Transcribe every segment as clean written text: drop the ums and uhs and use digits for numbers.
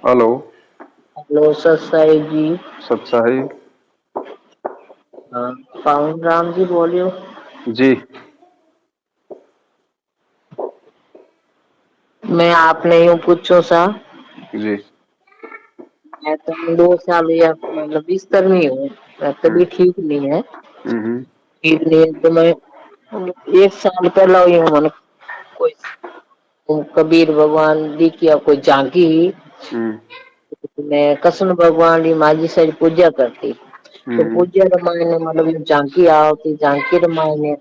Hello. Hello sir Sai जी। सत्साही। हाँ, पावन राम जी बोलियो। जी। मैं आपने यूँ पूछो सा। जी। मैं तो 2 साल या मतलब बिस्तर में ही हूँ। मैं हम्म। तभी ठीक नहीं है। हम्म। ठीक नहीं है तो मैं 1 साल पहला हुई हूँ मैंने कोई कबीर भगवान जी की या कोई झांकी। हम्म। मैं कृष्ण भगवान की माझी सारी पूजा करती। तो हम्म। पूजा रामायण मतलब ये झांकी आवती झांकी रामायण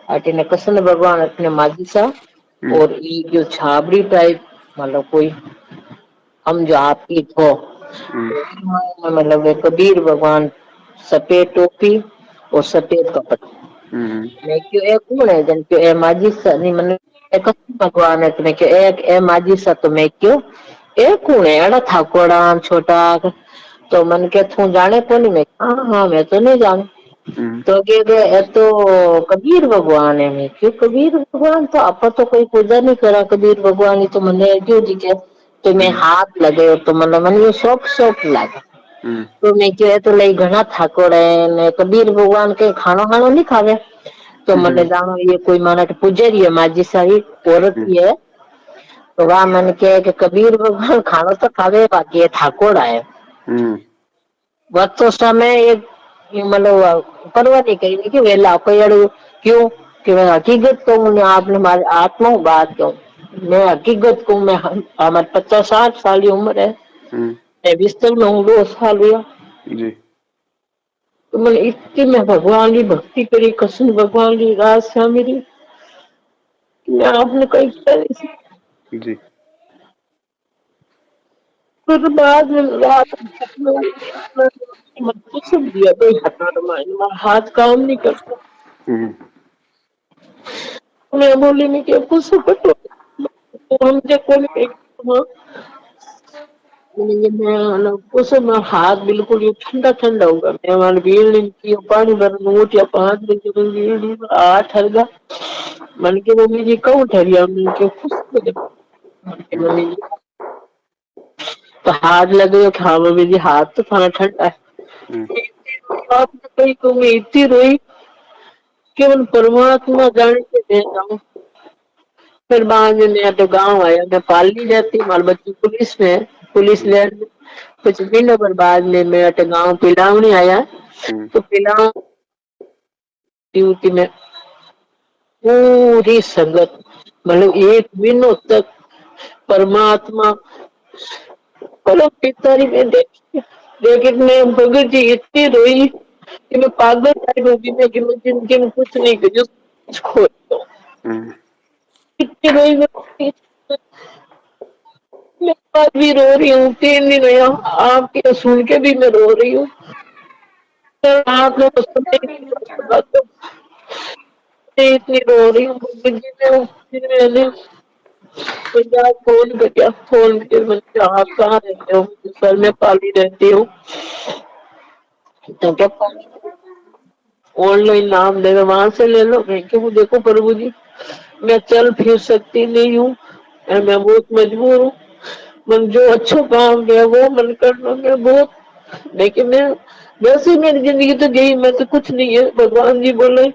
अटने कृष्ण भगवान अपने माझी सा। हम्म। और ये जो छाबड़ी टाइप मतलब कोई हम जो आपकी थो हम्म। तो मतलब वे कबीर भगवान सफेद टोपी और सफेद कपड़ा। हम्म। मैं क्यों एक कौन है जन क्यों ए माझी सा नहीं मैंने एक भगवान है तो मैं क्यों एक ए माझी सा तो मैं क्यों एक कौन है अड़ा ठाकोड़ा छोटा। तो मन के तू जाने को नहीं मैं हाँ हाँ मैं तो नहीं जानू। हम्म। तो कहे ये तो कबीर भगवान है। मैं क्यों कबीर भगवान तो आप तो कोई पूजा नहीं करा कबीर भगवान ही तो मैंने क्यों जी के तो मैं हम्म। हाथ लगे तो मतलब मन ये शौक लगा। हम्म। तो मैं क्यों तो लई घना थाकोड़े ने कबीर भगवान के खानो खानो नहीं खावे। तो मैंने हम्म। जानो ये कोई माना पुजारी है माझी सारी औरत ही है। तो वह मन के कि कबीर भगवान खानो तो खावे बाकी ये ठाकोड़ा है। हम्म। वह तो समय एक मतलब परवाह नहीं करी कि वेला कोई अड़ू क्यों कि मैं हकीकत कहूँ ने आपने हमारे आत्मा बात कहूँ। मैं हकीकत कहूँ मैं हमारे 50-60 साल की उम्र है। हम्म। मैं बिस्तर में हूँ 2 साल हुआ। जी। तो मैंने इतनी मैं भगवान की भक्ति करी कृष्ण भगवान की रात से मेरी मैं आपने कही किया नहीं। जी। फिर बाद में रात में मत कुछ दिया कोई हटा मार हाथ काम नहीं करता। हम्म। मैं बोली नहीं कि कुछ पटो तो हम जे कोई कुछ में हाथ बिल्कुल ये ठंडा ठंडा होगा मैं मान बीड़ी की पानी भर नोट या 5 दिन की बीड़ी आठ हरगा मन के मम्मी जी कहूँ ठहरिया मन के खुश मन के मम्मी जी तो हाथ लगे कि हाँ मम्मी जी हाथ तो थाना ठंडा हम्म। है। आपने कही तो मैं इतनी रोई केवल परमात्मा जाने के दे जाऊं। फिर बाद में मैं तो गाँव आया मैं पाली जाती हमारे बच्ची पुलिस में पुलिस ले कुछ दिन पर बाद में मेरा तो गाँव पिलावनी आया। हम्म। तो पिलाव ड्यूटी में पूरी संगत मतलब एक दिनों तक परमात्मा परम पितारी में देखी। लेकिन मैं भगत जी इतनी रोई कि मैं पागल टाइप होगी मैं कि मैं जिंदगी में कुछ नहीं करी कुछ खो दो। हम्म। इतनी रोई मैं आज भी रो रही हूँ 3 दिन हुआ आपके सुन के भी मैं रो रही हूँ। रात में तो सोने की बात तो मैं इतनी रो रही हूँ फिर मैंने पंजाब फोन किया फोन करके मैंने आप कहाँ रहते हो सर मैं पाली रहती हूँ। तो क्या ऑनलाइन नाम देगा वहां से ले लो मैं क्यों देखो प्रभु जी मैं चल फिर सकती नहीं हूँ और मैं बहुत मजबूर हूँ। मन जो अच्छा काम किया वो मन करना मैं बहुत लेकिन मैं वैसे ही मेरी जिंदगी तो गई मैं तो कुछ नहीं है। भगवान जी बोले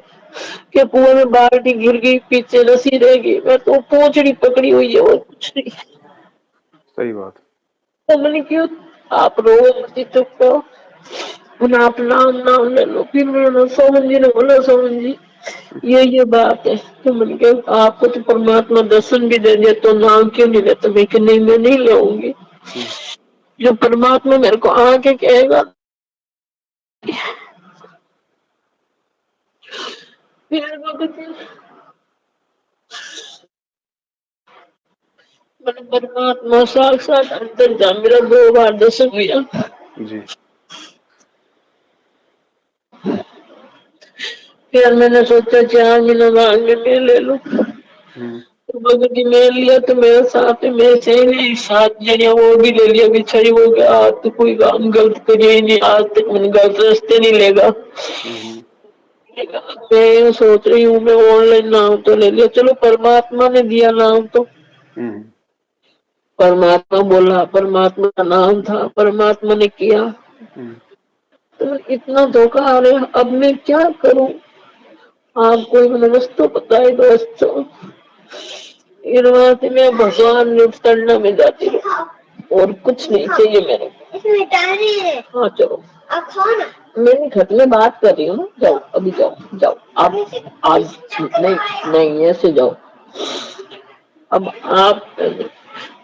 कि कुएं में बाल्टी गिर गई पीछे रस्सी रहेगी मैं तो पोंछड़ी पकड़ी हुई है और कुछ नहीं। सही बात। तो मैंने क्यों आप रो मत चुप करो उन आप नाम ले लो। फिर मैंने सोमन जी ने बोला सोमन जी ये बात है तो मैंने कहा आपको तो परमात्मा दर्शन भी दे दिया तो नाम क्यों नहीं लेते। मैं कि नहीं मैं नहीं लेऊंगी हम्म। जो परमात्मा मेरे को आके कहेगा। फिर मैंने परमात्मा साक्षात अंदर जा मेरा 2 बार दर्शन हुआ। जी। फिर मैंने सोचा 4 महीने बाद में ले लूं। हम्म। तो भगत जी ले लिया तो मेरे साथ मेरे सहेली 7 जने वो भी ले लिया बिछाई हो गया आज तो कोई काम गलत करे ही नहीं आज तक मैंने गलत रास्ते नहीं लेगा। हम्म। मैं ये सोच रही हूँ मैं ऑनलाइन नाम तो ले लिया चलो परमात्मा ने दिया नाम तो हम्म। परमात्मा बोला, परमात्मा का नाम था, परमात्मा ने किया। तो इतना धोखा आ रहा है, अब मैं क्या करूं? आप कोई मुझे रस्तो बताए दोस्तों। इनवाते में भगवान करना में जाती हूँ और कुछ नहीं चाहिए मेरे को। हाँ चलो, आप खाओ ना। मेरे घर में बात कर रही हूँ ना, जाओ अभी जाओ जाओ आप। आज नहीं नहीं ऐसे जाओ। अब आप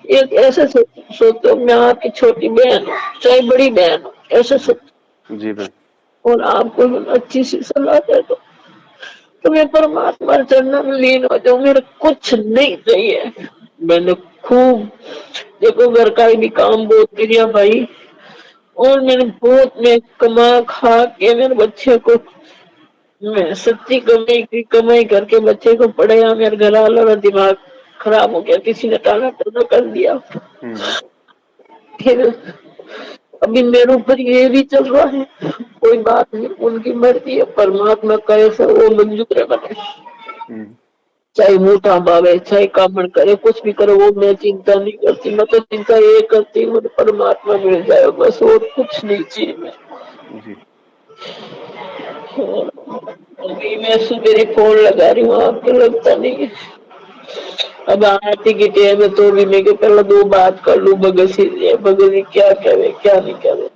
एक ऐसे सोचो, मैं आपकी छोटी बहन हूँ चाहे बड़ी बहन हूँ, ऐसे सोचो। जी बहन। और आपको अच्छी सी सलाह दे दो तो मैं परमात्मा चरणों में लीन हो जाऊं, मेरे कुछ नहीं चाहिए। मैंने खूब देखो घर का भी काम बहुत किया भाई, और मैंने बहुत मैं कमा खा के मेरे बच्चे को, मैं सच्ची कमाई करके बच्चे को पढ़ाया। मेरे घर वालों का दिमाग खराब हो गया, किसी ने टाला टोला कर दिया। फिर अभी मेरे ऊपर ये भी चल रहा है, कोई बात नहीं, उनकी मर्जी है, परमात्मा कैसे वो मंजूर है बने। चाहे मोटा भावे चाहे कामण करे, कुछ भी करे, वो मैं चिंता नहीं करती। मैं तो चिंता ये करती हूँ परमात्मा मिल जाए बस, और कुछ नहीं चाहिए मैं। अभी मैं सुबह फोन लगा रही हूँ, आपको लगता नहीं है। अब आरती की टाइम है तो भी मैं पहले दो बात कर लूं, भगत जी क्या करे क्या नहीं करे,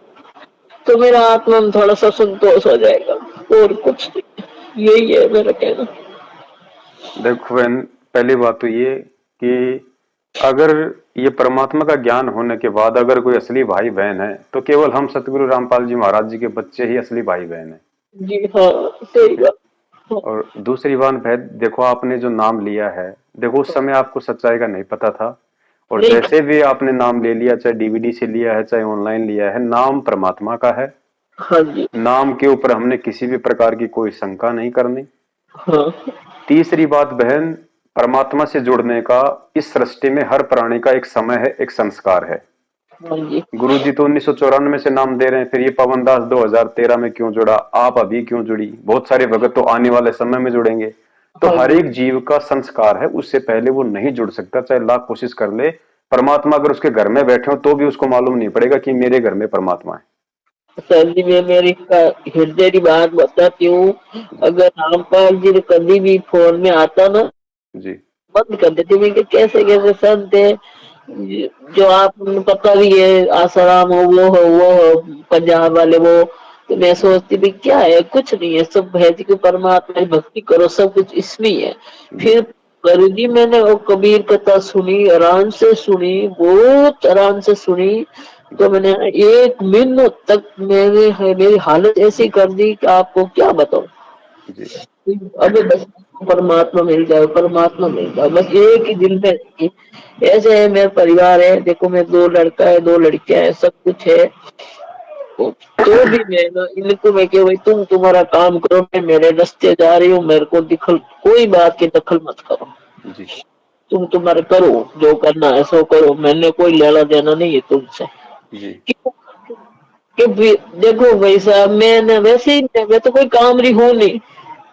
तो मेरा आत्मा में थोड़ा सा संतोष हो जाएगा, और कुछ नहीं। यही है मेरा कहना। देखो बहन, पहली बात तो ये कि अगर ये परमात्मा का ज्ञान होने के बाद अगर कोई असली भाई बहन है तो केवल हम सतगुरु रामपाल जी महाराज जी के बच्चे ही असली भाई बहन है। जी हाँ, सही बात। और दूसरी बात है, देखो आपने जो नाम लिया है, देखो उस समय आपको सच्चाई का नहीं पता था, और जैसे भी आपने नाम ले लिया, चाहे डीवीडी से लिया है चाहे ऑनलाइन लिया है, नाम परमात्मा का है। हाँ जी। नाम के ऊपर हमने किसी भी प्रकार की कोई शंका नहीं करनी। हाँ। तीसरी बात बहन, परमात्मा से जुड़ने का इस सृष्टि में हर प्राणी का एक समय है, एक संस्कार है। गुरु जी तो 1994 से नाम दे रहे हैं, फिर ये पवन दास 2013 में क्यों जुड़ा, आप अभी क्यों जुड़ी, बहुत सारे भगत तो आने वाले समय में जुड़ेंगे। तो हर एक जीव का संस्कार है, उससे पहले वो नहीं जुड़ सकता, चाहे लाख कोशिश कर ले। परमात्मा अगर उसके घर में बैठे हो तो भी उसको मालूम नहीं पड़ेगा कि मेरे घर में परमात्मा है। सर जी, मैं मेरी हृदय की बात बताती हूँ। अगर रामपाल जी कभी भी फोन में आता ना जी, बंद कर देते। मैं कैसे कैसे संत है जो आप पता भी है, आसाराम हो, वो हो पंजाब वाले, वो तो मैं सोचती भी क्या है, कुछ नहीं है, सब है कि परमात्मा की भक्ति करो, सब कुछ इसमें है। फिर गुरु जी मैंने वो कबीर कथा सुनी, आराम से सुनी, बहुत आराम से सुनी। तो मैंने एक महीनों तक मेरी हालत ऐसी कर दी कि आपको क्या बताऊं। अबे बस परमात्मा मिल जाए, परमात्मा मिल जाए, बस एक ही दिल में। ऐसे है, मेरा परिवार है, देखो मैं दो लड़का है, दो लड़कियां है, सब कुछ है। तो भी मैं ना इनको मैं क्या, भाई तुम तुम्हारा काम करो, मैं मेरे रास्ते जा रही हूँ, मेरे को दिखल कोई बात की दखल मत करो। तुम तुम्हारा करो, जो करना है सो करो, मैंने कोई लेना देना नहीं है तुमसे। कि देखो भाई साहब, मैं वैसे ही मैं तो कोई काम रही हूँ नहीं,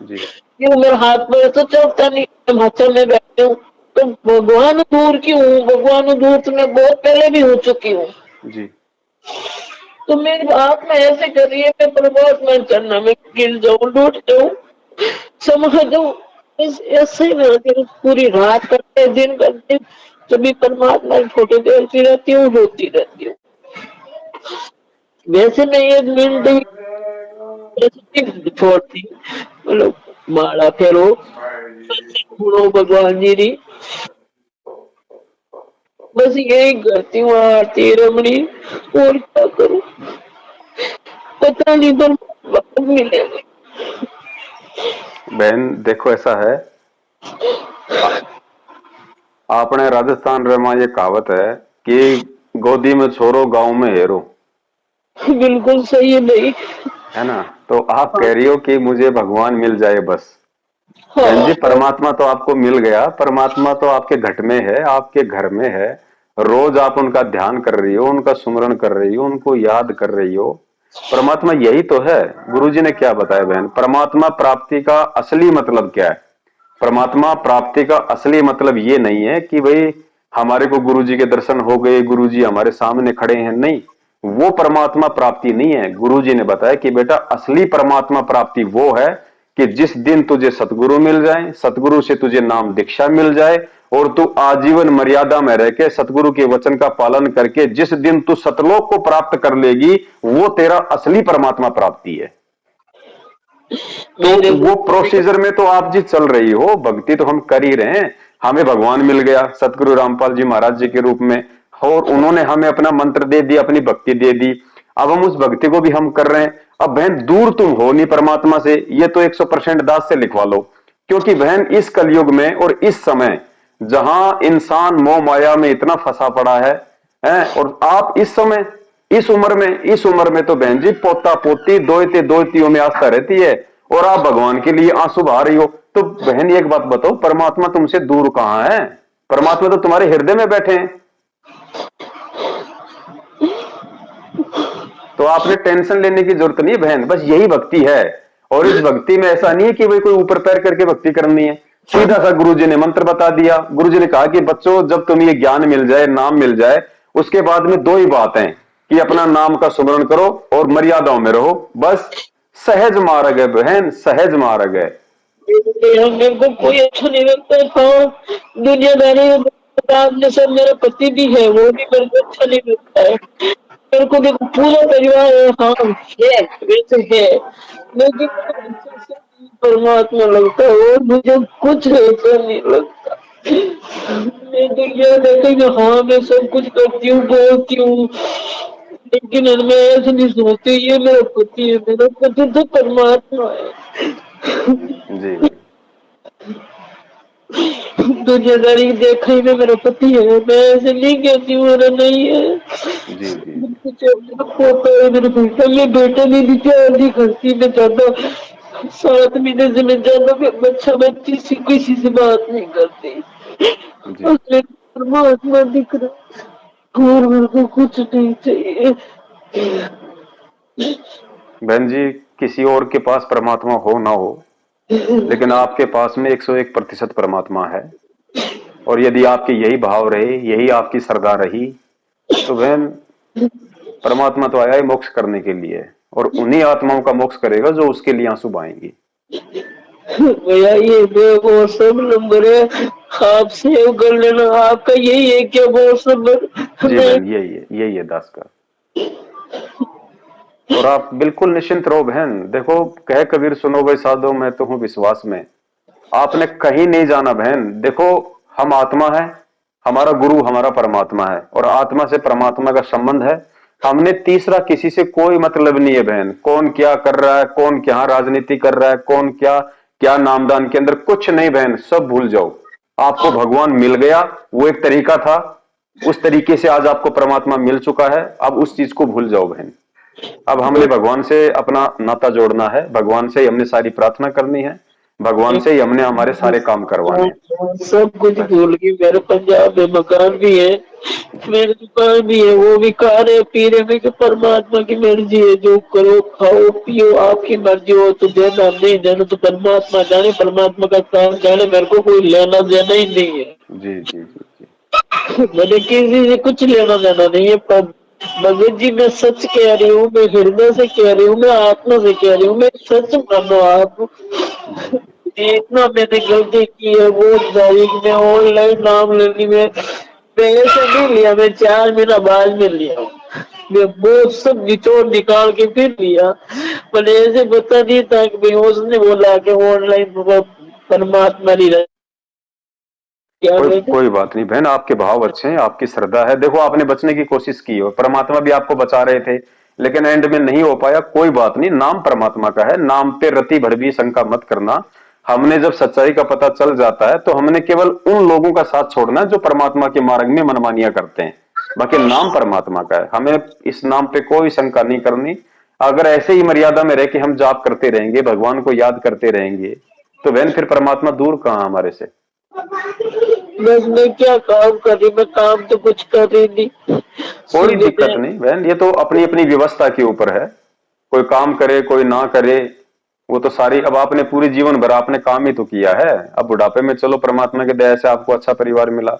क्यों मेरे हाथ में तो चलता नहीं, हिमाचल में बैठे हूँ तो भगवान दूर की हूँ, भगवान दूर तो मैं बहुत पहले भी हो चुकी हूँ। तो मेरी बात में ऐसे कर रही है, मैं परमात्मा चढ़ना में गिर जाऊं, लूट जाऊं, समझ जाऊं, ऐसे ही मेरा दिल पूरी रात करते दिन करते, कभी परमात्मा की फोटो देखती रहती हूँ, रोती रहती हूँ। वैसे मैं एक मिनट छोड़ती, मतलब माला फेरो गुणो भगवान जी री, बस यही करती हूँ, आरती रमणी, और क्या करूँ, पता नहीं पर मिलेगा। बहन देखो ऐसा है, आपने राजस्थान में ये कहावत है कि गोदी में छोरो गांव में हेरो, बिल्कुल सही है नहीं है ना। तो आप कह रही हो कि मुझे भगवान मिल जाए बस। बहन जी, परमात्मा तो आपको मिल गया, परमात्मा तो आपके घट में है, आपके घर में है, रोज आप उनका ध्यान कर रही हो, उनका सुमरण कर रही हो, उनको याद कर रही हो। परमात्मा यही तो है। गुरुजी ने क्या बताया बहन, परमात्मा प्राप्ति का असली मतलब क्या है। परमात्मा प्राप्ति का असली मतलब ये नहीं है कि भाई हमारे को गुरुजी के दर्शन हो गए, गुरुजी हमारे सामने खड़े हैं, नहीं, वो परमात्मा प्राप्ति नहीं है। गुरुजी ने बताया कि बेटा असली परमात्मा प्राप्ति वो है कि जिस दिन तुझे सतगुरु मिल जाए, सतगुरु से तुझे नाम दीक्षा मिल जाए और तू आजीवन मर्यादा में रह के सतगुरु के वचन का पालन करके जिस दिन तू सतलोक को प्राप्त कर लेगी, वो तेरा असली परमात्मा प्राप्ति है। तो वो प्रोसीजर में तो आप जी चल रही हो, भक्ति तो हम कर ही रहे हैं। हमें भगवान मिल गया सतगुरु रामपाल जी महाराज जी के रूप में, और उन्होंने हमें अपना मंत्र दे दिया, अपनी भक्ति दे दी। अब हम उस भक्ति को भी हम कर रहे हैं। अब बहन दूर तुम हो नहीं परमात्मा से, ये तो 100% दास से लिखवा लो, क्योंकि बहन इस कलयुग में और इस समय जहां इंसान मोह माया में इतना फंसा पड़ा है, और आप इस समय इस उम्र में तो बहन जी पोता पोती दोयतियों में आस्था रहती है, और आप भगवान के लिए आंसू बहा रही हो। तो बहन एक बात बताओ, परमात्मा तुमसे दूर कहां है? परमात्मा तो तुम्हारे हृदय में बैठे हैं। तो आपने टेंशन लेने की जरूरत नहीं बहन, बस यही भक्ति है। और इस भक्ति में ऐसा नहीं है कि भाई कोई ऊपर पैर करके भक्ति करनी है। सीधा सा गुरुजी ने मंत्र बता दिया। गुरुजी ने कहा कि बच्चों जब तुम्हें ये ज्ञान मिल जाए, नाम मिल जाए, उसके बाद में दो ही बात है कि अपना नाम का सुमरण करो और मर्यादाओं में रहो, बस। सहज मार्ग है बहन, सहज मार्ग है। मेरे को कोई अच्छा नहीं लगता था दुनियादारी में। सब मेरा पति भी है, वो भी मेरे को अच्छा नहीं लगता है। मेरे को देखो पूरा परिवार है, हाँ है, वैसे है, लेकिन परमात्मा लगता है और मुझे कुछ ऐसा नहीं लगता। मैं तो क्या देखते कि हाँ मैं सब कुछ करती हूँ, बोलती हूँ, लेकिन मैं ऐसे नहीं सोचती ये मेरा पति है। मेरा पति तो परमात्मा है जी। दुनियादारी देखने में मेरा पति है, मैं ऐसे नहीं कहती हूँ मेरा नहीं है। जी जी। पोता है मेरे बेटा, मैं बेटा नहीं दी नहीं करती, मैं ज्यादा 7 महीने से मैं ज्यादा बच्चा बच्ची से किसी से बात नहीं करती। परमात्मा दिख रहा और मेरे को कुछ नहीं चाहिए। बहन जी किसी और के पास परमात्मा हो ना हो, लेकिन आपके पास में 101% परमात्मा है। और यदि आपके यही भाव रहे, यही आपकी श्रद्धा रही, तो बहन परमात्मा तो आया है मोक्ष करने के लिए, और उन्हीं आत्माओं का मोक्ष करेगा जो उसके लिए आंसू बहाएंगी। भैया ये व्हाट्सएप नंबर है, आप सेव कर लेना। आपका यही है क्या व्हाट्सएप नंबर? जी बहन यही है दास का। और आप बिल्कुल निश्चिंत रहो बहन। देखो कह कबीर सुनो भाई साधो मैं तो हूं विश्वास में। आपने कहीं नहीं जाना बहन। देखो हम आत्मा है, हमारा गुरु हमारा परमात्मा है, और आत्मा से परमात्मा का संबंध है। हमने तीसरा किसी से कोई मतलब नहीं है बहन। कौन क्या कर रहा है, कौन क्या राजनीति कर रहा है, कौन क्या क्या नामदान के अंदर, कुछ नहीं बहन, सब भूल जाओ। आपको भगवान मिल गया, वो एक तरीका था, उस तरीके से आज आपको परमात्मा मिल चुका है। अब उस चीज को भूल जाओ बहन। अब हमने भगवान से अपना नाता जोड़ना है, भगवान से ही हमने सारी प्रार्थना करनी है, भगवान से ही हमने हमारे सारे काम करवाने हैं। सब कुछ भूल गई। मेरे पंजाब में मकान भी है, मेरी दुकान भी है, वो भी खा रहे पी रहे। में कि परमात्मा की मर्जी है, जो करो खाओ पियो, आपकी मर्जी हो तो देना, नहीं देना तो परमात्मा जाने, परमात्मा का काम जाने। मेरे को कोई लेना देना ही नहीं है। जी जी जी जी। मैंने किसी से कुछ लेना देना नहीं है। पर भगत जी मैं सच कह रही हूँ, मैं हृदय से कह रही हूँ, मैं आत्मा से कह रही हूँ, मैं सच मानो आप। इतना मैंने गलती की है वो तारीख में ऑनलाइन नाम लेने में। मैं ऐसे नहीं लिया, मैं 4 महीना बाद में लिया, मैं बहुत सब निचोड़ निकाल के फिर लिया। पर ऐसे पता नहीं था कि उसने बोला कि ऑनलाइन परमात्मा नहीं रहा। कोई बात नहीं बहन, आपके भाव अच्छे हैं, आपकी श्रद्धा है। देखो आपने बचने की कोशिश की हो, परमात्मा भी आपको बचा रहे थे, लेकिन एंड में नहीं हो पाया। कोई बात नहीं, नाम परमात्मा का है, नाम पे रति भर भी शंका मत करना। हमने जब सच्चाई का पता चल जाता है तो हमने केवल उन लोगों का साथ छोड़ना है जो परमात्मा के मार्ग में मनमानियां करते हैं। बाकी नाम परमात्मा का है, हमें इस नाम पे कोई शंका नहीं करनी। अगर ऐसे ही मर्यादा में रह के हम जाप करते रहेंगे, भगवान को याद करते रहेंगे, तो बहन फिर परमात्मा दूर कहां हमारे से। बस मैं क्या काम कर रही, मैं काम तो कुछ कर रही नहीं। कोई दिक्कत नहीं बहन, ये तो अपनी अपनी व्यवस्था के ऊपर है। कोई काम करे कोई ना करे, वो तो सारी, अब आपने पूरे जीवन भर आपने काम ही तो किया है। अब बुढ़ापे में चलो परमात्मा के दया से आपको अच्छा परिवार मिला,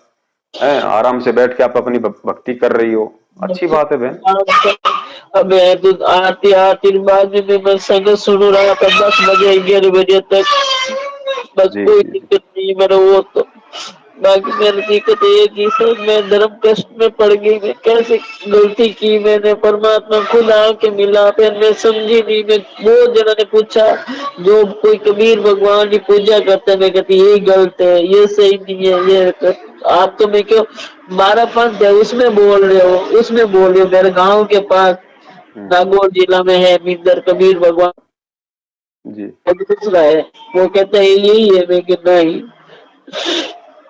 है, आराम से बैठ के आप अपनी भक्ति कर रही हो, अच्छी बात है बहन। अब तो आती आती बाद में मैं संगत सुन रहा था 10 बजे 11 बजे तक, बस जी कोई जी जी। दिक्कत नहीं मेरा वो तो। बाकी मेरी दिक्कत ये कि सर मैं धर्म कष्ट में पड़ गई, मैं कैसे गलती की मैंने, परमात्मा खुद आके मिला, फिर मैं समझी नहीं। मैं बहुत जनों ने पूछा, जो कोई कबीर भगवान की पूजा करते हैं, मैं कहती ये गलत है, ये सही नहीं है, ये आप तो मैं क्यों 12 पंथ है उसमें बोल रहे हो, उसमें बोल रहे हो। मेरे गांव के पास हम्म। नागौर जिला में है मिंदर कबीर भगवान जी। दूसरा है, वो कहता है यही है। मैं कहता नहीं,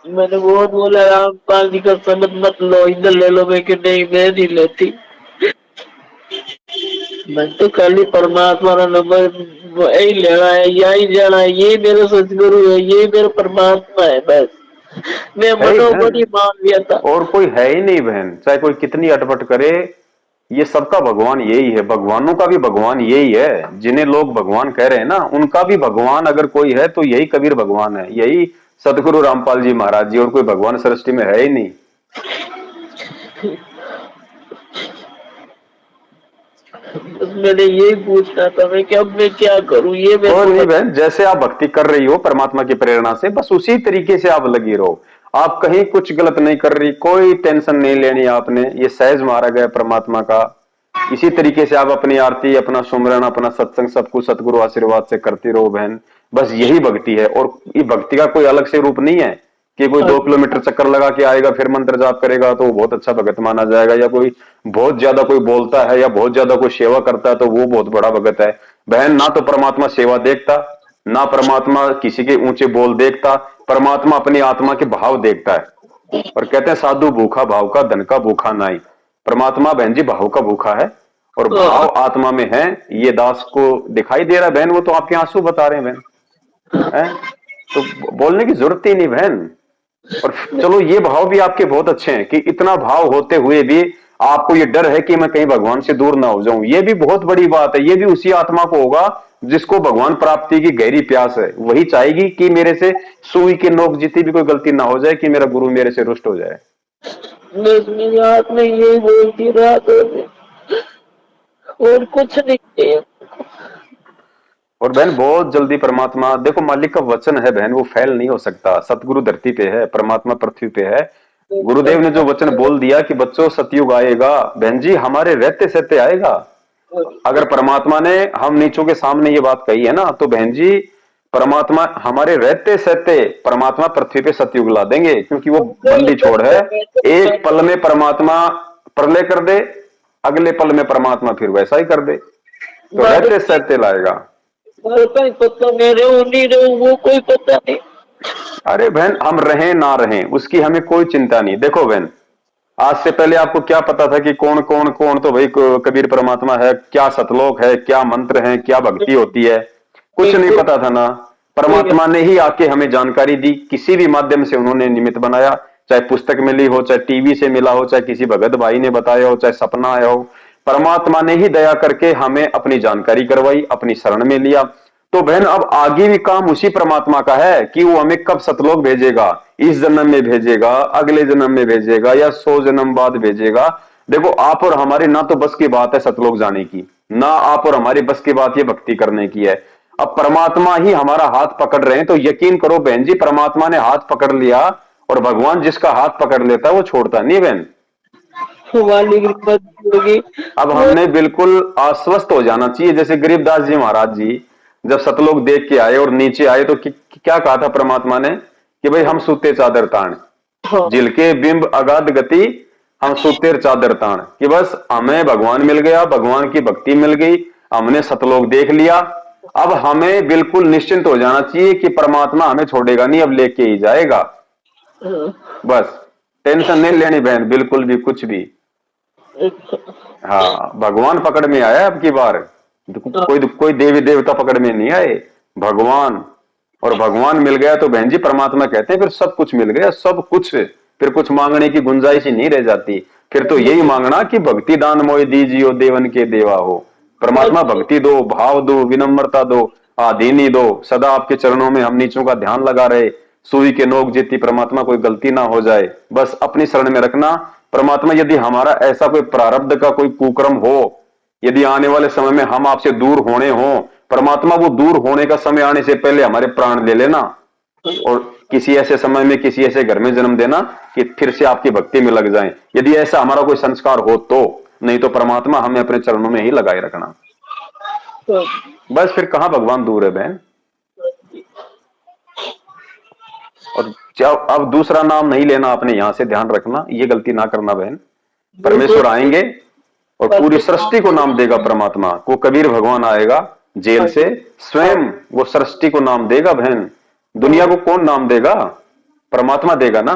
मैंने बहुत बोला रामपाल जी का संगत मत लो, इधर ले लो। मैं कि नहीं मैं नहीं लेती, मैं तो खाली परमात्मा का नंबर यही लेना है, यही जाना है, ये मेरा सतगुरु है, ये मेरा परमात्मा है, बस मैं है ही बहन, मनोबड़ी मान लिया था। और कोई है ही नहीं बहन, चाहे कोई कितनी अटपट करे, ये सबका भगवान यही है, भगवानों का भी भगवान यही है। जिन्हें लोग भगवान कह रहे हैं ना, उनका भी भगवान अगर कोई है तो यही कबीर भगवान है, यही सतगुरु रामपाल जी महाराज जी, और कोई भगवान सृष्टि में है ही नहीं। बस मैंने यही पूछना था मैं कि अब मैं क्या करूं, ये मेरे कोई को नहीं बहन, जैसे आप भक्ति कर रही हो परमात्मा की प्रेरणा से, बस उसी तरीके से आप लगी रहो। आप कहीं कुछ गलत नहीं कर रही, कोई टेंशन नहीं लेनी आपने, ये सहज मार्ग है परमात्मा का। इसी तरीके से आप अपनी आरती, अपना सुमरन, अपना सत्संग सब कुछ सतगुरु आशीर्वाद से करती रहो बहन। बस यही भक्ति है, और ये भक्ति का कोई अलग से रूप नहीं है कि कोई 2 किलोमीटर चक्कर लगा के आएगा फिर मंत्र जाप करेगा तो वो बहुत अच्छा भगत माना जाएगा, या कोई बहुत ज्यादा कोई बोलता है या बहुत ज्यादा कोई सेवा करता है तो वो बहुत बड़ा भगत है। बहन, ना तो परमात्मा सेवा देखता, ना परमात्मा किसी के ऊंचे बोल देखता, परमात्मा अपनी आत्मा के भाव देखता है। और कहते हैं साधु भूखा भाव का, धन का भूखा नाई। परमात्मा बहन जी भाव का भूखा है, और भाव आत्मा में है, ये दास को दिखाई दे रहा है बहन, वो तो आपके आंसू बता रहे हैं बहन, है? तो बोलने की जरूरत ही नहीं बहन। और चलो ये भाव भी आपके बहुत अच्छे हैं कि इतना भाव होते हुए भी आपको ये डर है कि मैं कहीं भगवान से दूर ना हो जाऊं, ये भी बहुत बड़ी बात है। ये भी उसी आत्मा को होगा जिसको भगवान प्राप्ति की गहरी प्यास है, वही चाहेगी कि मेरे से सुई के नोक जितनी भी कोई गलती ना हो जाए, कि मेरा गुरु मेरे से रुष्ट हो जाए। बस मेरी आत्मा यही बोलती रात और कुछ नहीं चाहिए। और बहन बहुत जल्दी परमात्मा, देखो मालिक का वचन है बहन, वो फैल नहीं हो सकता। सतगुरु धरती पे है, परमात्मा पृथ्वी पे है। गुरुदेव ने जो वचन बोल दिया कि बच्चों सतयुग आएगा, बहन जी हमारे रहते सहते आएगा। अगर परमात्मा ने हम नीचों के सामने ये बात कही है ना, तो बहन जी परमात्मा हमारे रहते सहते परमात्मा पृथ्वी पे सतयुग ला देंगे, क्योंकि वो बंदी छोड़ है। एक पल में परमात्मा प्रलय कर दे, अगले पल में परमात्मा फिर वैसा ही कर दे, तो रहते सहते लाएगा। कोई पता मैं रहूं नहीं रहूं वो कोई पता नहीं। अरे बहन, हम रहें ना रहें उसकी हमें कोई चिंता नहीं। देखो बहन, आज से पहले आपको क्या पता था कि कौन कौन कौन तो भाई कबीर परमात्मा है, क्या सतलोक है, क्या मंत्र है, क्या भक्ति होती है, कुछ नहीं पता था ना। परमात्मा ने ही आके हमें जानकारी दी, किसी भी माध्यम से उन्होंने निमित्त बनाया, चाहे पुस्तक मिली हो, चाहे टीवी से मिला हो, चाहे किसी भगत भाई ने बताया हो, चाहे सपना आया हो, परमात्मा ने ही दया करके हमें अपनी जानकारी करवाई, अपनी शरण में लिया। तो बहन अब आगे भी काम उसी परमात्मा का है कि वो हमें कब सतलोक भेजेगा, इस जन्म में भेजेगा, अगले जन्म में भेजेगा, या 100 जन्म बाद भेजेगा। देखो आप और हमारे ना तो बस की बात है सतलोक जाने की, ना आप और हमारी बस की बात ये भक्ति करने की है। अब परमात्मा ही हमारा हाथ पकड़ रहे हैं, तो यकीन करो बहन जी परमात्मा ने हाथ पकड़ लिया, और भगवान जिसका हाथ पकड़ लेता है वो छोड़ता नहीं बहन। वाली हिम्मत होगी। अब हमने बिल्कुल आश्वस्त हो जाना चाहिए। जैसे गरीबदास जी महाराज जी जब सतलोक देख के आए और नीचे आए तो क्या कहा था परमात्मा ने कि भाई हम सूते चादर ताण, जिलके बिंब अगाध गति, हम सूतेर चादर ताण, कि बस हमें भगवान मिल गया, भगवान की भक्ति मिल गई, हमने सतलोक देख लिया। अब हमें बिल्कुल निश्चिंत हो जाना चाहिए कि परमात्मा हमें छोड़ेगा नहीं, अब लेके ही जाएगा। बस टेंशन नहीं लेनी बहन, बिल्कुल भी कुछ भी। हाँ, भगवान पकड़ में आया अब की बार, कोई देवी देवता पकड़ में नहीं आए, भगवान। और भगवान मिल गया तो बहन जी परमात्मा कहते हैं फिर सब कुछ मिल गया, सब कुछ, फिर कुछ मांगने की गुंजाइश ही नहीं रह जाती। फिर तो यही मांगना कि भक्ति दान मोय दीजियो देवन के देवा हो। परमात्मा भक्ति दो, भाव दो, विनम्रता दो, आधीनी दो, सदा आपके चरणों में हम नीचों का ध्यान लगा रहे, सुई के नोक जितनी परमात्मा कोई गलती ना हो जाए, बस अपनी शरण में रखना। परमात्मा यदि हमारा ऐसा कोई प्रारब्ध का कोई कुकर्म हो, यदि आने वाले समय में हम आपसे दूर होने हो, परमात्मा वो दूर होने का समय आने से पहले हमारे प्राण ले लेना और किसी ऐसे समय में किसी ऐसे घर में जन्म देना कि फिर से आपकी भक्ति में लग जाएं। यदि ऐसा हमारा कोई संस्कार हो तो, नहीं तो परमात्मा हमें अपने चरणों में ही लगाए रखना। बस फिर कहां भगवान दूर है बहन। और जब अब दूसरा नाम नहीं लेना, अपने यहां से ध्यान रखना, ये गलती ना करना बहन। परमेश्वर आएंगे और पूरी सृष्टि को नाम देगा परमात्मा को। कबीर भगवान आएगा जेल से, स्वयं वो सृष्टि को नाम देगा बहन। दुनिया को कौन नाम देगा? परमात्मा देगा ना।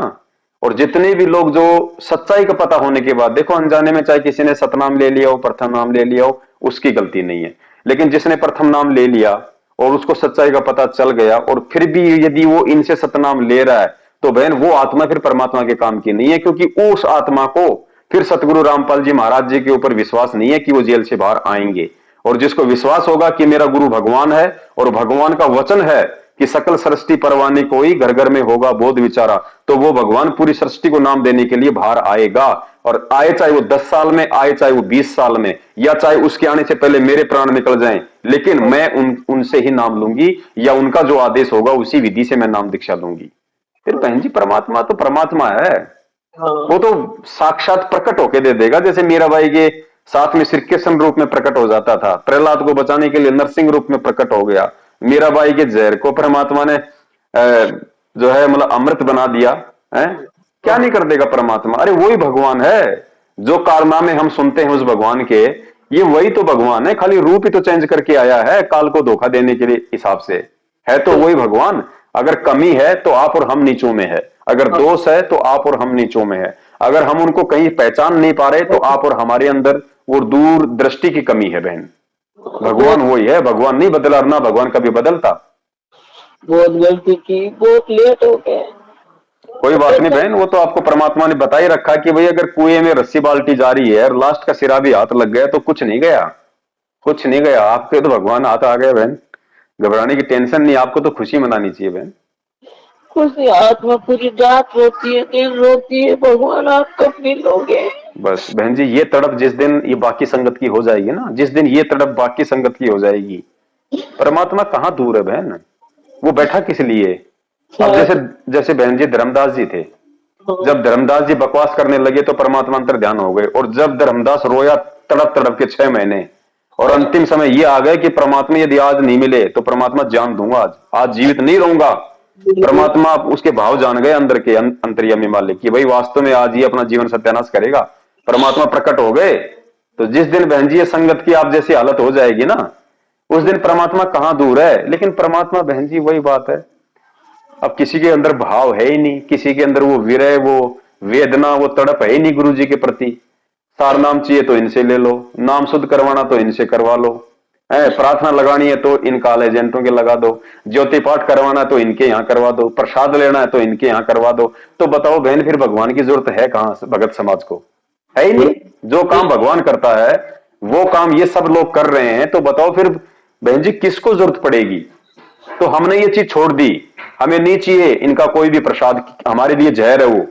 और जितने भी लोग जो सच्चाई का पता होने के बाद, देखो अनजाने में चाहे किसी ने सतनाम ले लिया हो, प्रथम नाम ले लिया हो, उसकी गलती नहीं है। लेकिन जिसने प्रथम नाम ले लिया और उसको सच्चाई का पता चल गया और फिर भी यदि वो इनसे सतनाम ले रहा है, तो बहन वो आत्मा फिर परमात्मा के काम की नहीं है। क्योंकि उस आत्मा को फिर सतगुरु रामपाल जी महाराज जी के ऊपर विश्वास नहीं है कि वो जेल से बाहर आएंगे। और जिसको विश्वास होगा कि मेरा गुरु भगवान है और भगवान का वचन है कि सकल सृष्टि परवानी कोई, घर घर में होगा बोध विचारा, तो वो भगवान पूरी सृष्टि को नाम देने के लिए बाहर आएगा। और आए चाहे वो 10 साल में आए, चाहे वो 20 साल में, या चाहे उसके आने से पहले मेरे प्राण निकल जाएं, लेकिन मैं उनसे ही नाम लूंगी, या उनका जो आदेश होगा उसी विधि से मैं नाम दीक्षा लूंगी। फिर बहन जी परमात्मा तो परमात्मा है, वो तो साक्षात प्रकट होके दे देगा। जैसे मीराबाई के साथ में श्री कृष्ण रूप में प्रकट हो जाता था, प्रहलाद को बचाने के लिए नरसिंह रूप में प्रकट हो गया। मीराबाई के जहर को परमात्मा ने जो है मतलब अमृत बना दिया है। क्या नहीं कर देगा परमात्मा? अरे वही भगवान है। जो कारनामे हम सुनते हैं उस भगवान के, ये वही तो भगवान है, खाली रूप ही तो चेंज करके आया है काल को धोखा देने के लिए हिसाब से। है तो वही भगवान। अगर कमी है तो आप और हम नीचों में है, अगर दोष है तो आप और हम नीचों में है, अगर हम उनको कहीं पहचान नहीं पा रहे तो आप और हमारे अंदर वो दूर दृष्टि की कमी है बहन। भगवान वही है, भगवान नहीं बदला, ना भगवान कभी बदलता। बहुत गलती की, बहुत लेट हो गया। कोई बात नहीं बहन, वो तो आपको परमात्मा ने बता ही रखा कि भाई अगर कुएं में रस्सी बाल्टी जा रही है और लास्ट का सिरा भी हाथ लग गया तो कुछ नहीं गया, कुछ नहीं गया। आपके तो भगवान हाथ आ गए बहन, घबराने की टेंशन नहीं, आपको तो खुशी मनानी चाहिए बहन। खुशी आत्मा पूरी रात रोती है, दिन रोती है, भगवान आप कब मिलोगे? बस बहन जी ये तड़प जिस दिन ये बाकी संगत की हो जाएगी ना, जिस दिन ये तड़प बाकी संगत की हो जाएगी, परमात्मा कहाँ दूर है बहन। वो बैठा किस लिए? अब जैसे बहन जी धर्मदास जी थे, जब धर्मदास जी बकवास करने लगे तो परमात्मा अंतर ध्यान हो गए। और जब धर्मदास रोया तड़प तड़प के 6 महीने, और अंतिम समय ये आ गए कि परमात्मा यदि आज नहीं मिले तो परमात्मा जान दूंगा, आज जीवित नहीं रहूंगा। परमात्मा उसके भाव जान गए अंदर के, अंतर्यामी मालिक की भाई वास्तव में आज ये अपना जीवन सत्यानाश करेगा। परमात्मा प्रकट हो गए। तो जिस दिन बहन जी ये संगत की आप जैसी हालत हो जाएगी ना, उस दिन परमात्मा कहां दूर है। लेकिन परमात्मा बहन जी वही बात है, अब किसी के अंदर भाव है ही नहीं, किसी के अंदर वो विरह, वो वेदना, वो तड़प है ही नहीं गुरु जी के प्रति। सार नाम चाहिए तो इनसे ले लो, नाम शुद्ध करवाना तो इनसे करवा लो, प्रार्थना लगानी है तो इन काल एजेंटों के लगा दो, ज्योति पाठ करवाना तो इनके यहाँ करवा दो, प्रसाद लेना है तो इनके यहाँ करवा दो। तो बताओ बहन फिर भगवान की जरूरत है कहां भगत समाज को? है ही नहीं। जो काम भगवान करता है वो काम ये सब लोग कर रहे हैं, तो बताओ फिर बहन जी किसको जरूरत पड़ेगी? तो हमने ये चीज छोड़ दी, हमें नहीं चाहिए इनका कोई भी प्रसाद, हमारे लिए जहर है वो,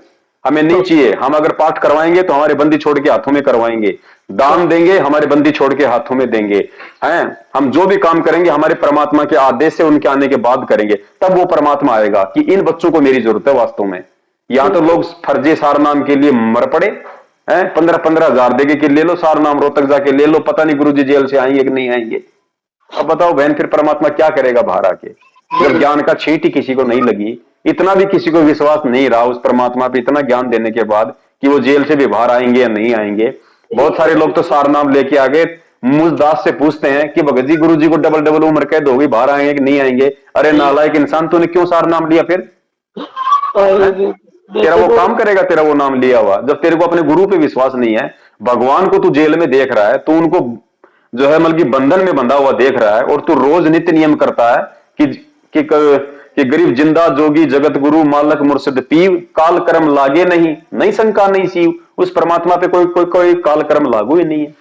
हमें नहीं चाहिए। हम अगर पाठ करवाएंगे तो हमारे बंदी छोड़ के हाथों में करवाएंगे, दान देंगे हमारे बंदी छोड़ के हाथों में देंगे, हैं हम जो भी काम करेंगे हमारे परमात्मा के आदेश से उनके आने के बाद करेंगे, तब वो परमात्मा आएगा कि इन बच्चों को मेरी जरूरत है वास्तव में। यहां तो लोग फर्जी सार नाम के लिए मर पड़े हैं, 15-15 हजार देके कि ले लो सार नाम, रोहतक जाके ले लो, पता नहीं गुरु जी जेल से आएंगे कि नहीं आएंगे। अब बताओ बहन फिर परमात्मा क्या करेगा बाहर आके, जब ज्ञान का छींट ही किसी को नहीं लगी, इतना भी किसी को विश्वास नहीं रहा उस परमात्मा पे इतना ज्ञान देने के बाद कि वो जेल से भी बाहर आएंगे या नहीं आएंगे। बहुत सारे लोग तो सार नाम लेके आ गए, मुझ दास से पूछते हैं कि भगत जी गुरु जी को डबल डबल उम्र कैद होगी, बाहर आएंगे कि नहीं आएंगे? अरे नालायक इंसान, तूने क्यों सार नाम लिया? फिर तेरा वो काम करेगा तेरा वो नाम लिया हुआ, जब तेरे को अपने गुरु पे विश्वास नहीं है, भगवान को तू जेल में देख रहा है, तू उनको जो है मतलब बंधन में बंधा हुआ देख रहा है, और तू रोज नित्य नियम करता है कि गरीब जिंदा जोगी जगत गुरु मालक मुर्शिद पीव, काल कर्म लागे नहीं शंका नहीं सीव। उस परमात्मा पे कोई काल कर्म लागू ही नहीं है।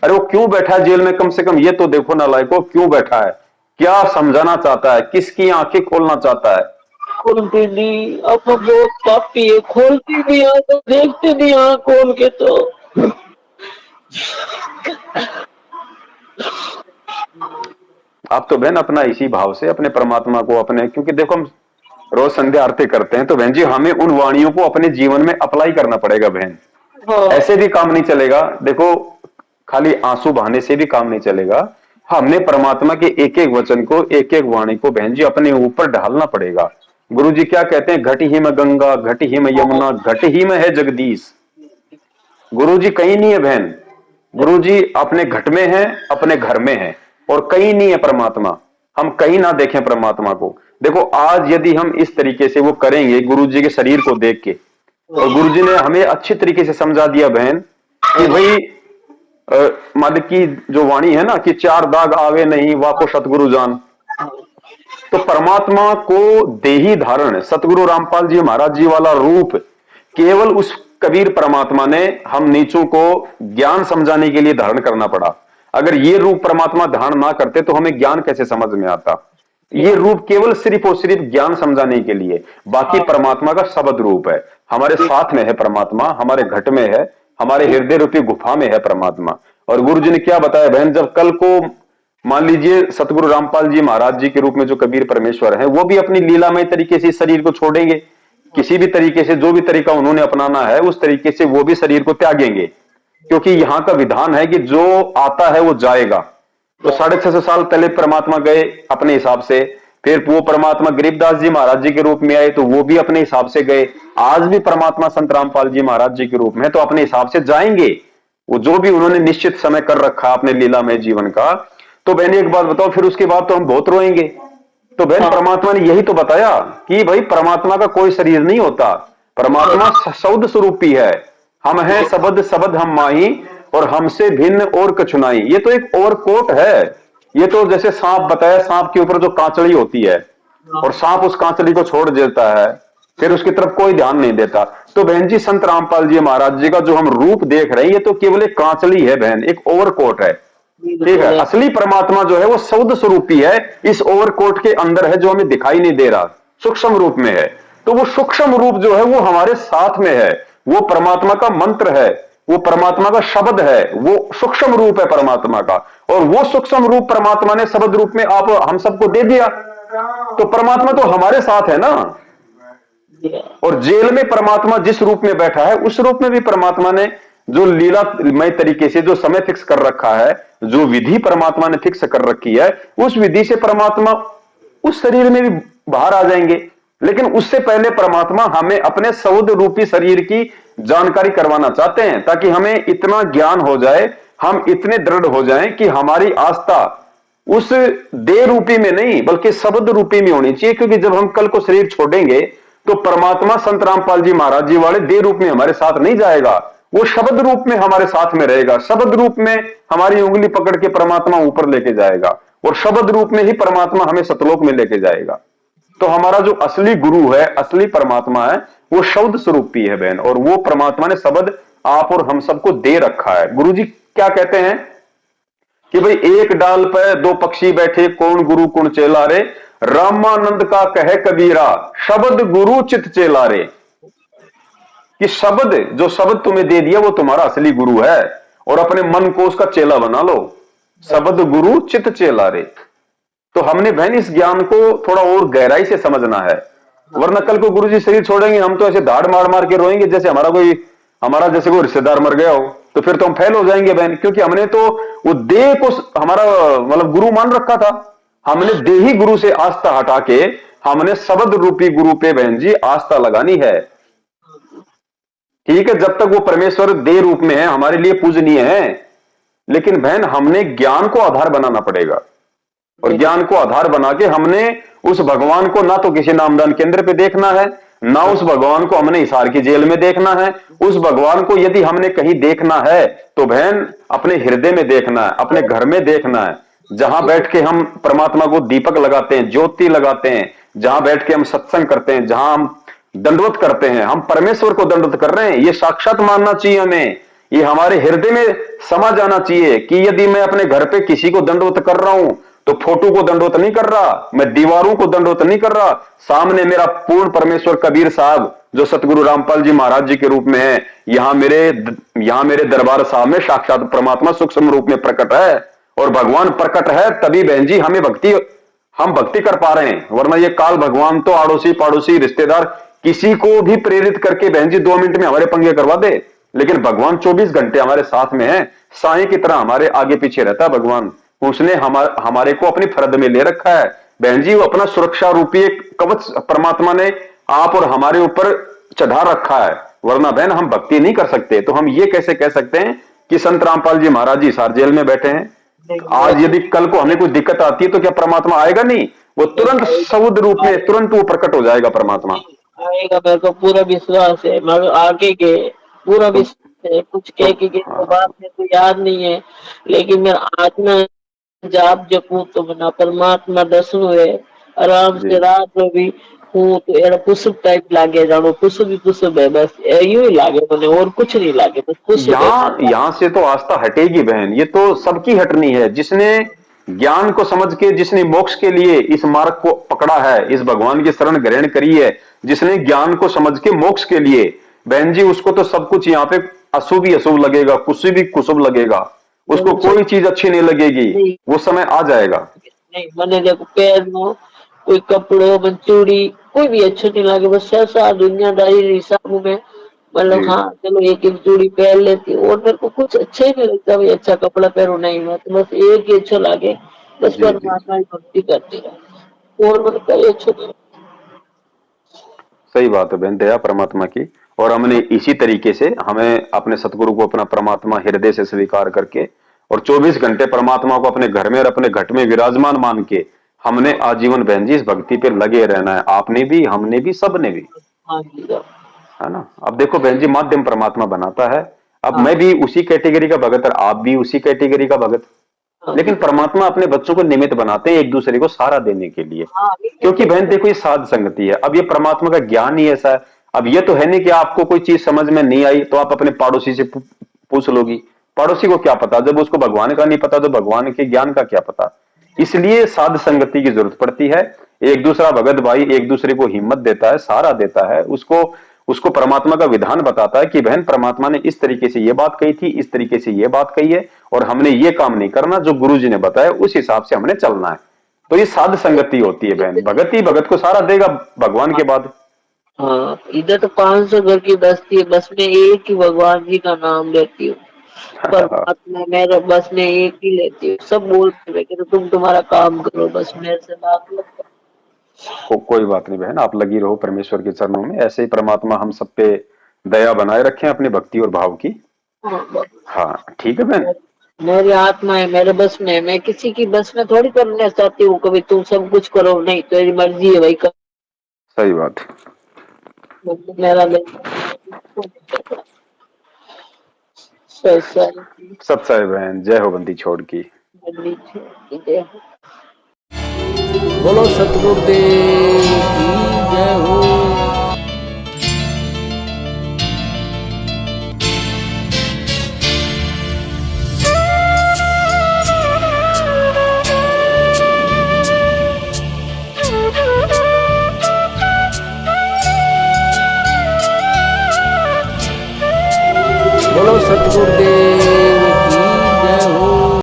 अरे वो क्यों बैठा है जेल में? कम से कम ये तो देखो ना लायको, क्यों बैठा है, क्या समझाना चाहता है, किसकी आंखें खोलना चाहता है? खोलती नहीं, अब मैं बहुत पापी है, खोलती नहीं आंख, देखते नहीं आंख खोल के तो। आप तो बहन अपना इसी भाव से अपने परमात्मा को अपने, क्योंकि देखो हम रोज संध्या आरती करते हैं तो बहन जी हमें उन वाणियों को अपने जीवन में अप्लाई करना पड़ेगा बहन। हाँ ऐसे भी काम नहीं चलेगा, देखो खाली आंसू बहाने से भी काम नहीं चलेगा। हमने परमात्मा के एक एक वचन को, एक एक वाणी को बहन जी अपने ऊपर ढालना पड़ेगा। गुरु जी क्या कहते हैं, घट ही में गंगा, घट ही में यमुना, घट ही में है जगदीश। गुरु जी कहीं नहीं है बहन, गुरु जी अपने घट में है, अपने घर में है, और कहीं नहीं है परमात्मा। हम कहीं ना देखें परमात्मा को। देखो आज यदि हम इस तरीके से वो करेंगे गुरु जी के शरीर को देख के, और गुरु जी ने हमें अच्छी तरीके से समझा दिया बहन कि भाई मालिक की जो वाणी है ना कि चार दाग आवे नहीं वाको सतगुरु जान, तो परमात्मा को देही धारण सतगुरु रामपाल जी महाराज जी वाला रूप केवल उस कबीर परमात्मा ने हम नीचों को ज्ञान समझाने के लिए धारण करना पड़ा। अगर ये रूप परमात्मा धारण ना करते तो हमें ज्ञान कैसे समझ में आता। ये रूप केवल सिर्फ और सिर्फ ज्ञान समझाने के लिए, बाकी परमात्मा का शब्द रूप है। हमारे साथ में है परमात्मा, हमारे घट में है, हमारे हृदय रूपी गुफा में है परमात्मा। और गुरु जी ने क्या बताया बहन, जब कल को मान लीजिए सतगुरु रामपाल जी महाराज जी के रूप में जो कबीर परमेश्वर है वो भी अपनी लीलामय तरीके से इस शरीर को छोड़ेंगे, किसी भी तरीके से जो भी तरीका उन्होंने अपनाना है उस तरीके से वो भी शरीर को त्यागेंगे, क्योंकि यहाँ का विधान है कि जो आता है वो जाएगा। तो 650 साल पहले परमात्मा गए अपने हिसाब से, फिर वो परमात्मा गरीबदास जी महाराज जी के रूप में आए तो वो भी अपने हिसाब से गए। आज भी परमात्मा संत रामपाल जी महाराज जी के रूप में तो अपने हिसाब से जाएंगे, वो जो भी उन्होंने निश्चित समय कर रखा अपने लीला में जीवन का। तो बहन एक बात बताओ, फिर उसके बाद तो हम बहुत रोएंगे। तो बहन परमात्मा ने यही तो बताया कि भाई परमात्मा का कोई शरीर नहीं होता, परमात्मा शब्द स्वरूपी है। हम हैं शब्द शब्द हम माही, और हमसे भिन्न और कछुनाई। ये तो एक और कोट है। ये तो जैसे सांप बताया, सांप के ऊपर जो कांचड़ी होती है और सांप उस कांचड़ी को छोड़ देता है, फिर उसकी तरफ कोई ध्यान नहीं देता। तो बहन जी संत रामपाल जी महाराज जी का जो हम रूप देख रहे हैं ये तो केवल एक कांचड़ी है बहन, एक ओवरकोट है। ठीक है, असली परमात्मा जो है वो शब्द स्वरूपी है, इस ओवरकोट के अंदर है जो हमें दिखाई नहीं दे रहा, सूक्ष्म रूप में है। तो वो सूक्ष्म रूप जो है वो हमारे साथ में है, वो परमात्मा का मंत्र है, वो परमात्मा का शब्द है, वो सूक्ष्म रूप है परमात्मा का। और वो सूक्ष्म रूप परमात्मा ने शब्द रूप में आप हम सबको दे दिया, तो परमात्मा तो हमारे साथ है ना। और जेल में परमात्मा जिस रूप में बैठा है उस रूप में भी परमात्मा ने जो लीलामय तरीके से जो समय फिक्स कर रखा है, जो विधि परमात्मा ने फिक्स कर रखी है, उस विधि से परमात्मा उस शरीर में भी बाहर आ जाएंगे। लेकिन उससे पहले परमात्मा हमें अपने शब्द रूपी शरीर की जानकारी करवाना चाहते हैं, ताकि हमें इतना ज्ञान हो जाए, हम इतने दृढ़ हो जाएं कि हमारी आस्था उस देह रूपी में नहीं बल्कि शब्द रूपी में होनी चाहिए। क्योंकि जब हम कल को शरीर छोड़ेंगे तो परमात्मा संत रामपाल जी महाराज जी वाले देह रूप में हमारे साथ नहीं जाएगा, वो शब्द रूप में हमारे साथ में रहेगा। शब्द रूप में हमारी उंगली पकड़ के परमात्मा ऊपर लेके जाएगा, और शब्द रूप में ही परमात्मा हमें सतलोक में लेके जाएगा। तो हमारा जो असली गुरु है, असली परमात्मा है, वो शब्द स्वरूपी है बहन, और वो परमात्मा ने शब्द आप और हम सबको दे रखा है। गुरु जी क्या कहते हैं कि भाई एक डाल पर दो पक्षी बैठे, कौन गुरु कौन चेला रे, रामानंद का कहे कबीरा, शब्द गुरु चित चेला रे। कि शब्द, जो शब्द तुम्हें दे दिया वो तुम्हारा असली गुरु है, और अपने मन को उसका चेला बना लो। शब्द गुरु चित चेला रे। तो हमने बहन इस ज्ञान को थोड़ा और गहराई से समझना है, वरना कल को गुरु जी शरीर छोड़ेंगे हम तो ऐसे धाड़ मार मार के रोएंगे जैसे हमारा जैसे कोई रिश्तेदार मर गया हो, तो फिर तो हम फेल हो जाएंगे बहन। क्योंकि हमने तो वो देह को हमारा मतलब गुरु मान रखा था, हमने देही गुरु से आस्था हटा के हमने शब्द रूपी गुरु पे बहन जी आस्था लगानी है। ठीक है, जब तक वो परमेश्वर देह रूप में है हमारे लिए पूजनीय है, लेकिन बहन हमने ज्ञान को आधार बनाना पड़ेगा, और ज्ञान को आधार बना के हमने उस भगवान को ना तो किसी नामदान केंद्र पे देखना है, ना उस भगवान को हमने हिसार की जेल में देखना है। उस भगवान को यदि हमने कहीं देखना है तो बहन अपने हृदय में देखना है, अपने घर में देखना है, जहां बैठ के हम परमात्मा को दीपक लगाते हैं, ज्योति लगाते हैं, जहां बैठ के हम सत्संग करते हैं, जहां हम दंडवत करते हैं, हम परमेश्वर को दंडवत कर रहे हैं। ये साक्षात मानना चाहिए हमें, ये हमारे हृदय में समा जाना चाहिए कि यदि मैं अपने घर पे किसी को दंडवत कर रहा हूं तो फोटो को दंडवत नहीं कर रहा, मैं दीवारों को दंडवत नहीं कर रहा, सामने मेरा पूर्ण परमेश्वर कबीर साहब जो सतगुरु रामपाल जी महाराज जी के रूप में है, यहां मेरे दरबार साहब में साक्षात परमात्मा सूक्ष्म रूप में प्रकट है। और भगवान प्रकट है तभी बहन जी हम भक्ति कर पा रहे हैं, वरना ये काल भगवान तो आड़ोसी पड़ोसी रिश्तेदार किसी को भी प्रेरित करके बहन जी 2 मिनट में हमारे पंगे करवा दे, लेकिन भगवान 24 घंटे हमारे साथ में है, साईं की तरह हमारे आगे पीछे रहता है भगवान। उसने हमारे को अपनी फरद में ले रखा है बहन जी, वो अपना सुरक्षा रूपी एक कवच परमात्मा ने आप और हमारे ऊपर चढ़ा रखा है, वरना बहन हम भक्ति नहीं कर सकते। तो हम ये कैसे कह सकते हैं कि संत रामपाल जी महाराज जी हिसार जेल में बैठे हैं, आज यदि कल को हमें कोई दिक्कत आती है तो क्या परमात्मा आएगा नहीं? वो तुरंत सऊद रूप में तुरंत वो प्रकट हो जाएगा परमात्मा आएगा। मेरे को पूरा विश्वास है, मैं आगे के पूरा विश्वास है। कुछ कह के तो बात मेरे को याद नहीं है, लेकिन मेरा आत्मा जाप जपू तो बिना परमात्मा दर्शन हुए आराम से रात में भी हूँ तो एड़ा पुष्प टाइप लागे, जानो पुष्प भी पुष्प है, बस यूं ही लागे मैंने, और कुछ नहीं लागे, बस पुष्प। यहाँ से तो आस्था हटेगी बहन, ये तो सबकी हटनी है। जिसने ज्ञान को समझ के, जिसने मोक्ष के लिए इस मार्ग को पकड़ा है, इस भगवान की शरण ग्रहण करी है, जिसने ज्ञान को समझ के मोक्ष के लिए, बहन जी उसको तो सब कुछ यहाँ पे अशुभ ही अशुभ लगेगा, कुछ भी कुशुभ लगेगा, उसको कोई चीज अच्छी नहीं लगेगी, वो समय आ जाएगा। नहीं मैंने देखो पैर में कोई कपड़ों में चूड़ी कोई भी अच्छा नहीं लगे, बस ऐसा दुनियादारी हिसाब में मतलब हाँ चलो एक एक चूड़ी पहन लेती, और मेरे को कुछ अच्छा ही नहीं लगता भाई, अच्छा कपड़ा पहनो नहीं, मैं तो बस एक ही अच्छा लगे, बस परमात्मा की भक्ति करती रहे, और मेरे को अच्छा नहीं। सही बात है बहन, दया परमात्मा की। और हमने इसी तरीके से हमें अपने सतगुरु को अपना परमात्मा हृदय से स्वीकार करके और 24 घंटे परमात्मा को अपने घर में और अपने घट में विराजमान मान के हमने आजीवन बहन जी इस भक्ति पे लगे रहना है। आपने भी, हमने भी, सबने भी, है ना। अब देखो बहन जी माध्यम परमात्मा बनाता है, अब मैं भी उसी कैटेगरी का भगत और आप भी उसी कैटेगरी का भगत, लेकिन परमात्मा अपने बच्चों को निमित्त बनाते हैं एक दूसरे को सहारा देने के लिए, क्योंकि बहन देखो ये साध संगति है। अब ये परमात्मा का ज्ञान ही ऐसा है, अब ये तो है नहीं कि आपको कोई चीज समझ में नहीं आई तो आप अपने पड़ोसी से पूछ लोगी, पड़ोसी को क्या पता, जब उसको भगवान का नहीं पता तो भगवान के ज्ञान का क्या पता। इसलिए साध संगति की जरूरत पड़ती है। एक दूसरा भगत भाई एक दूसरे को हिम्मत देता है, सहारा देता है, उसको परमात्मा का विधान बताता है कि बहन परमात्मा ने इस तरीके से ये बात कही थी, इस तरीके से ये बात कही है, और हमने ये काम नहीं करना, जो गुरु जी ने बताया उस हिसाब से हमने चलना है। तो ये साध संगति होती है बहन, भगत ही भगत को सहारा देगा भगवान के बाद। हाँ इधर तो 500 घर की बस्ती है, बस में एक ही भगवान जी का नाम लेती हूँ, परमात्मा मेरे बस में एक ही लेती हूँ। सब बोलते हैं कि तुम तुम्हारा काम करो, बस मेरे से बात मत करो। कोई बात नहीं बहन, आप लगी रहो परमेश्वर के चरणों में, ऐसे ही परमात्मा हम सब पे दया बनाए रखें अपनी भक्ति और भाव की। हाँ ठीक है बहन, मेरी आत्मा है, मेरे बस में, मैं किसी की बस में थोड़ी करना चाहती हूँ कभी तुम सब कुछ करो, नहीं तेरी मर्जी है भाई कर। सही बात, मेरा सत्संग बहन, जय हो बंदी छोड़ की। बोलो सतगुरुदेव की।